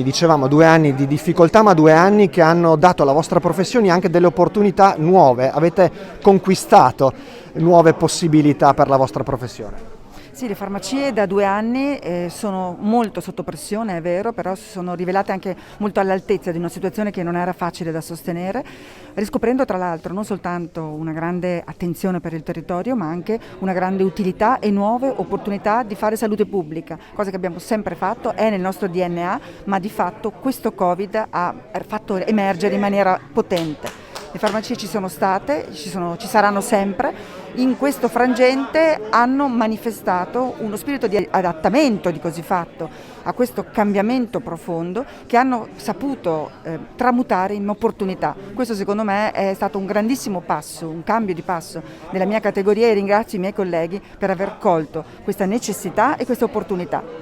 Dicevamo 2 anni di difficoltà, ma 2 anni che hanno dato alla vostra professione anche delle opportunità nuove, avete conquistato nuove possibilità per la vostra professione. Sì, le farmacie da 2 anni sono molto sotto pressione, è vero, però si sono rivelate anche molto all'altezza di una situazione che non era facile da sostenere, riscoprendo tra l'altro non soltanto una grande attenzione per il territorio, ma anche una grande utilità e nuove opportunità di fare salute pubblica, cosa che abbiamo sempre fatto, è nel nostro DNA, ma di fatto questo Covid ha fatto emergere in maniera potente. Le farmacie ci sono state, ci saranno sempre. In questo frangente hanno manifestato uno spirito di adattamento di così fatto a questo cambiamento profondo che hanno saputo tramutare in opportunità. Questo secondo me è stato un grandissimo passo, un cambio di passo nella mia categoria e ringrazio i miei colleghi per aver colto questa necessità e questa opportunità.